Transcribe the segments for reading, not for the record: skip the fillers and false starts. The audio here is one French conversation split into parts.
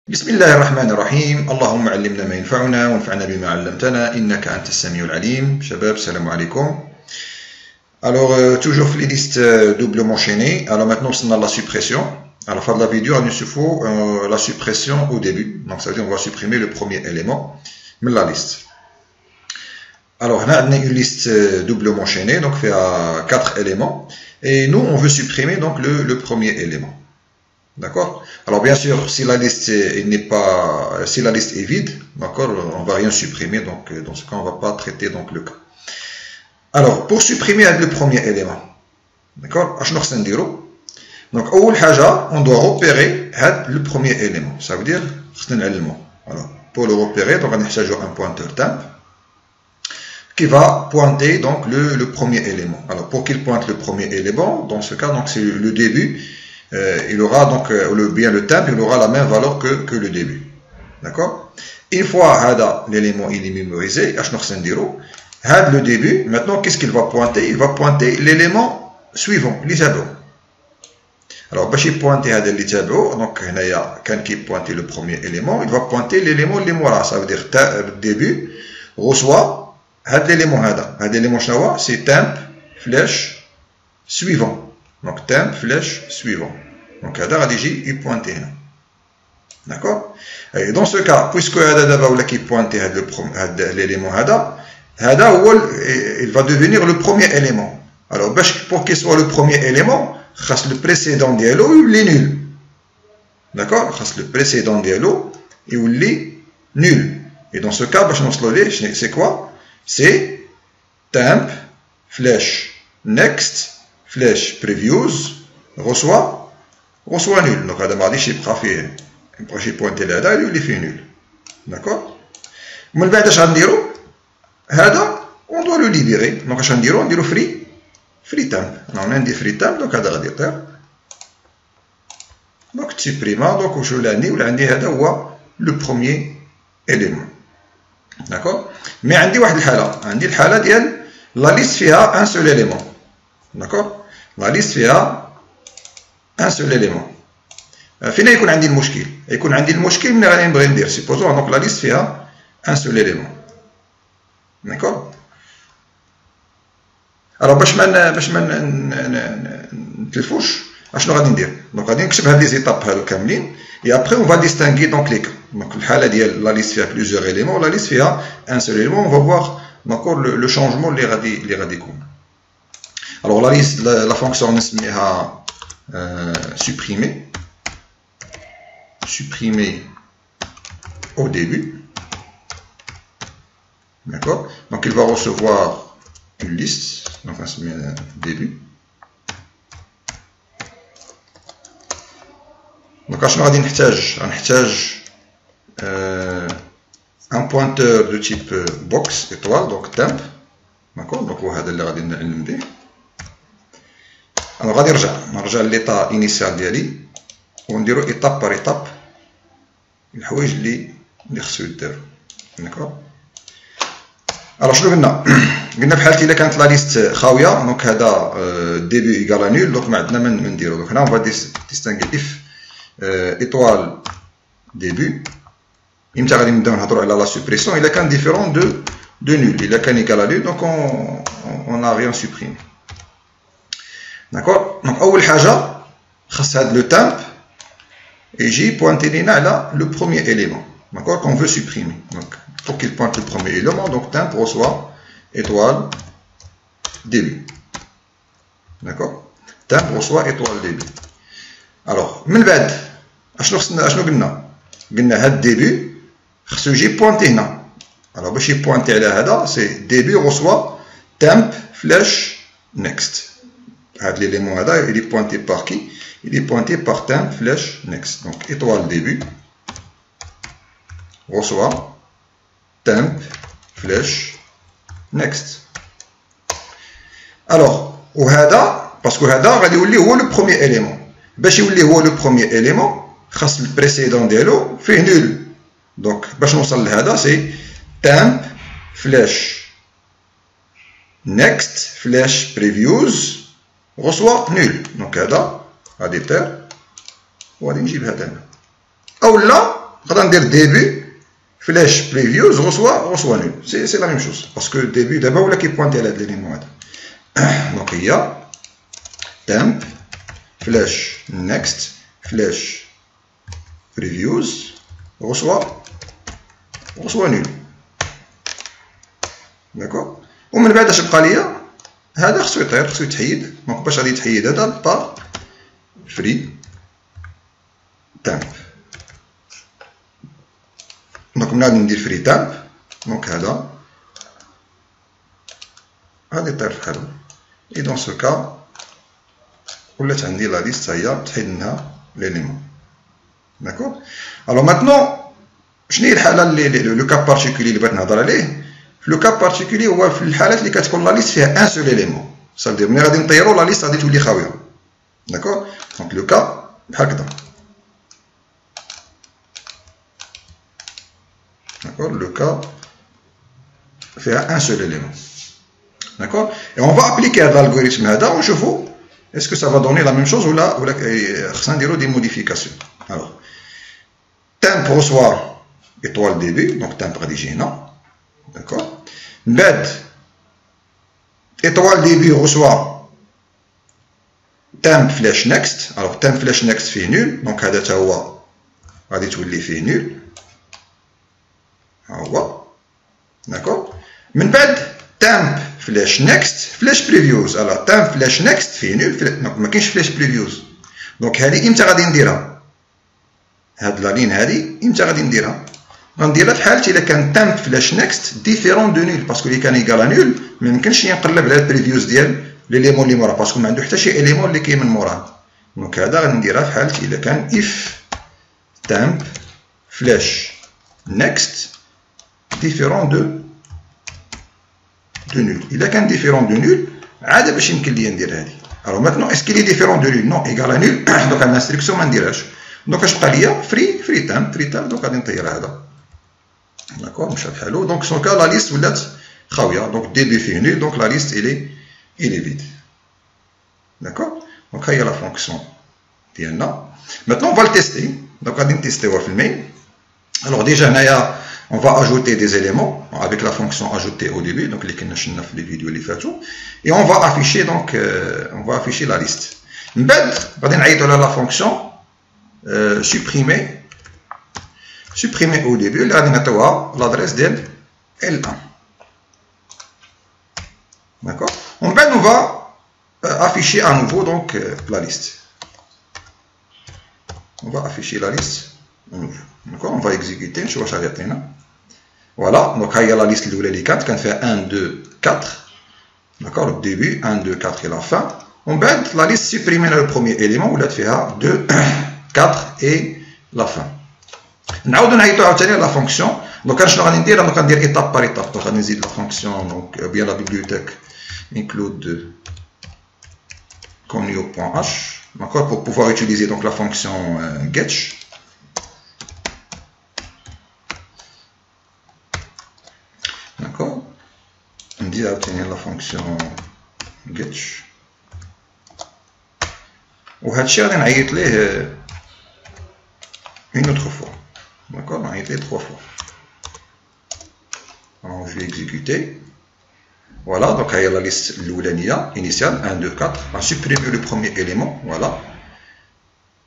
بسم الله الرحمن الرحيم. اللهم علمنا ما ينفعنا وانفعنا بما علمتنا إنك أنت السميع العليم. شباب السلام عليكم. Alors toujours les listes doublement chaînées. Alors maintenant on a la suppression. À la fin de la vidéo il nous faut la suppression au début. Donc ça veut dire on va supprimer le premier élément de la liste. Alors on a une liste doublement chaînée, donc fait à 4 éléments. Et nous on veut supprimer donc le premier élément. D'accord. Alors bien sûr, si la liste si la liste est vide, d'accord, on va rien supprimer. Donc dans ce cas, on va pas traiter donc le cas. Alors pour supprimer le premier élément, d'accord, donc on doit repérer le premier élément. Ça veut dire alors pour le repérer, donc on a un pointeur temp qui va pointer donc le premier élément. Alors pour qu'il pointe le premier élément, dans ce cas, donc c'est le début. Il aura donc le temp, il aura la même valeur que le début. D'accord. Une fois l'élément il est mémorisé, le début, maintenant qu'est-ce qu'il va pointer? Il va pointer l'élément suivant, l'ijabou. Alors, pour pointer l'ijabou, donc quand il pointe le premier élément, il va pointer l'élément limora, ça veut dire début, reçoit l'élément l'élément c'est temp, flèche, suivant. Donc temp, flèche, suivant. Donc il pointe. D'accord. Et dans ce cas, puisque qui pointe l'élément il va devenir le premier élément. Alors pour qu'il soit le premier élément, le précédent dialogue il est nul. D'accord. Le précédent dialogue il est nul. Et dans ce cas, c'est quoi? C'est temp, flèche, next, flèche previews reçoit nul. Donc j'ai pointé là il fait nul. D'accord. Mais on doit le libérer. Donc on dit free temp. On a dit free temp, donc donc supprime. Donc je l'ai dit le premier élément. D'accord. Mais on dit la liste fait un seul élément. D'accord. La liste fait un seul élément. فين يكون عندي المشكل؟ يكون عندي المشكل من غادي نبغي ندير سيبوزون دونك لا ليست فيها ان سول اليمون. داكور. الوغ باش ما نتلفوش اشنو غادي ندير؟ دونك غادي نكتب هاد لي زيتاب هادو كاملين اي ابري اون فا ديستانغي دونك لي كا. دونك الحاله ديال لا ليست فيها بليزيور اليمون، لا ليست فيها ان سول اليمون، اون فا فوار داكور لو شونجمون اللي غادي يكون. الوغ لا ليست لا فونكسيون نسميها supprimer au début. D'accord. Donc il va recevoir une liste. Donc on se met début. Donc on un pointeur de type box étoile, donc temp. D'accord. Donc on va aller alors غادي نرجع للإيطا إنيسيال ديالي ونديرو إيطاب بار إيطاب الحوايج اللي خصو يدارو. داكور. الوغ شنو قلنا في حالتي إلا كانت لا ليست خاوية، دونك هذا ديبي إيكال نول، دونك ما عندنا ما نديرو. دونك هنا اون فا ديستانغي إف إيطوال ديبي. إمتى غادي نبداو نهضرو على لا سوبريسيون؟ إلا كان ديفيرون دو نول. إلا كان إيكال نول دونك اون ا ريان سوبريمي. داكور. دونك أول حاجة خاص هاد لو temp يجي بوانتي لينا على لو بروميير élément. D'accord, qu'on veut supprimer. Donc pour qu'il pointe le premier élément, donc temp reçoit étoile début. D'accord. Temp reçoit étoile début. Alors من بعد اشنو قلنا هاد début خاصو يجي بوانتي هنا. alors باش يبوانتي على هذا سي début reçoit temp flèche next. L'élément il est pointé par qui? Il est pointé par temp flèche next. Donc étoile début reçoit temp flèche next. Alors parce que هذا غادي يولي هو le premier élément. باش يولي هو le premier élément خاص البريسيدون ديالو فيه نول. donc باش نوصل لهذا سي temp flèche next flèche previews reçoit nul. Donc هذا غادي يطير وغادي نجيب هذا هنا. او لا نقدر ندير début فلاش بريفيوز reçoit nul. C'est la même chose. Parce que début d'abord ولا كيبوانتي على هذا l'élément هذا. Donc il y a temp flash next flash previews reçoit nul. D'accord. ومن بعد اش بقى ليا هذا خصو يطير خصو يتحيد. دونك باش غادي يتحيد هذا با فري temp. دونك من غادي ندير فري temp. دونك هذا غادي يطير بحالو. اي دون سو كا ولات عندي لا ليست هي تحيد منها ليليمون. داكور. الوغ ماتنون شنو هي الحاله اللي لو كاب بارتيكولي اللي بغيت نهضر عليه؟ في لو كاب بارتيكولي هو في الحالات اللي كتكون لا ليست فيها ان سول اليمون. صافي ملي غادي نطيرو لا ليست غادي تولي خاويه. داكور. دونك لو كا بحال هكذا. داكور. لو كا فيها ان سول اليمون. D'accord. Et on va appliquer l'algorithme هذا ونشوفوا est-ce que ça va donner la même chose ولا خصنا نديرو des modifications. Alors temp reçoit étoile début, donc temp غادي يجي هنا. D'accord. من بعد étoile début reçoit temp flash next. Alors temp flash next فيه nul, donc هذا حتى هو غادي تولي فيه nul. ها هو. D'accord. من بعد temp flash next flash previews. alors temp flash next فيه nul. دونك ما كاينش flash previews. دونك هذه امتى غادي نديرها؟ هاد لا لين هذه امتى غادي نديرها؟ غنديرها في حالة الا كان temp flash next ديفيرون دو nul. باسكو اللي كان ايكالا نول ما يمكنش نقلب على البريفيوز ديال ليليمون اللي موراه باسكو ما عنده حتى شي اليمون اللي كاين من موراه. دونك هذا غادي نديرها في حالة الا كان if temp flash next ديفيرون دو nul. إلا كان ديفيرون دو nul عاد باش يمكن ليا ندير هذه. الوغ ماتنون اسكي لي ديفيرون دو nul نو ايكال نول. دونك هاد الانستركسيون ما نديرهاش. دونك اش بقى ليا فري temp. دونك غادي نطير هذا. داكور مشى بحالو. دونك سون كا لا ليست ولات خاويه. دونك ديبي فيه nul. دونك لا ليست il est vide. داكور. دونك ها هي لا فونكسيون ديالنا. ماتنون فا تيستي. دونك غادي نتيستيوها في المين. الوغ ديجا هنايا on va ajouter des éléments avec la fonction ajoutée au début, donc les vidéos les fatou, et on va afficher la liste. من بعد غادي نعيطوا على la fonction supprimer au début اللي غادي نعطيوها l'adresse ديال L1. D'accord. ومن بعد on va afficher à nouveau donc la liste. On va afficher la liste à nouveau. D'accord. On va exécuter نشوف واش غادي يعطينا. Voilà, donc il y a la liste اللي كانت فيها 1 2 4. D'accord, le début 1 2 4 et la fin. On بعد la liste supprimée le premier élément ولات فيها 2 4 et la fin. نعاودو نعيطو عاوتاني la fonction. Donc شنو غادي ندير؟ دونك غندير étape par étape. دونك غادي نزيد la fonction donc bien la bibliothèque include conio.h. D'accord, pour pouvoir utiliser donc la fonction getch. D'accord. On dit à obtenir la fonction getch. وهذا الشيء غادي نعيط ليه une autre fois. D'accord, نعيط ليه 3 fois. Alors je vais exécuter. Voilà, donc il y a la liste l'oulania initiale 1 2 4. On supprime le premier élément. Voilà.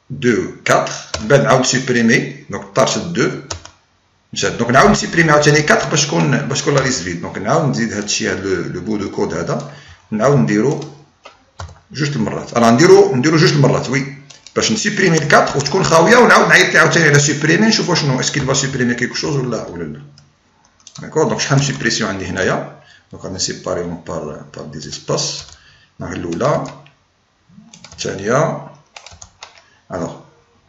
2 4. Ben نعاود supprimer. Donc tâche 2. دونك نعاود نسيبريمي عاوتاني 4 باش تكون لا ليست فيد. دونك نعاود نزيد هاد الشيء هاد لو بو دو كود هذا نعاود نديرو جوج المرات. انا نديرو جوج المرات وي باش نسيبريمي 4 وتكون خاويه ونعاود نعيط عاوتاني على سيبريمي نشوفوا شنو اسكي فا سيبريمي كيكو شوز ولا لا. داكور. دونك شحال من سيبريسيون عندي هنايا. دونك غادي نسيباريهم بار دي زيسباس. ها الاولى الثانيه. الوغ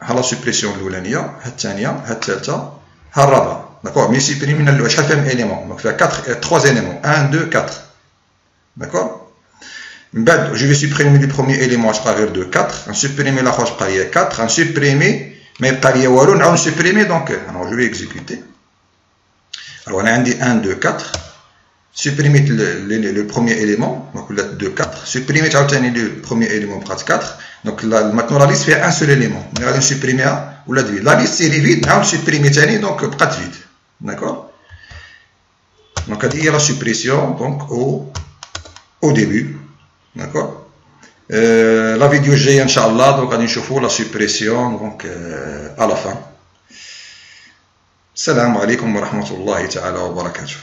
ها لا سيبريسيون الاولانيه ها الثانيه ها الثالثه ها الرابعه. داكور. مي سيبريمينا شحال فيها من اليمون؟ دونك فيها 3 éléments 1 2 4. داكور. من بعد جو في سيبريمي لو بروميير اليمون اش بقى غير 2 4. نسيبريمي لاخر اش بقى ليا 4. نسيبريمي ما يبقى ليا والو نعاود نسيبريمي. دونك جو في اكزيكوتي. الوغ انا عندي 1 2 4. سيبريميت لو بروميير اليمون دونك ولات 2 4. سيبريميت عاوتاني لو بروميير اليمون بقات 4. Donc maintenant la liste fait un seul élément. On va supprimer ou la vide. La liste est vide, on va supprimer donc pas vide. D'accord? Donc il y a la suppression donc au début. D'accord? La vidéo j'ai Inch'Allah, donc on va voir la suppression donc à la fin. Salam alaikum wa rahmatullahi ta'ala wa barakatuh.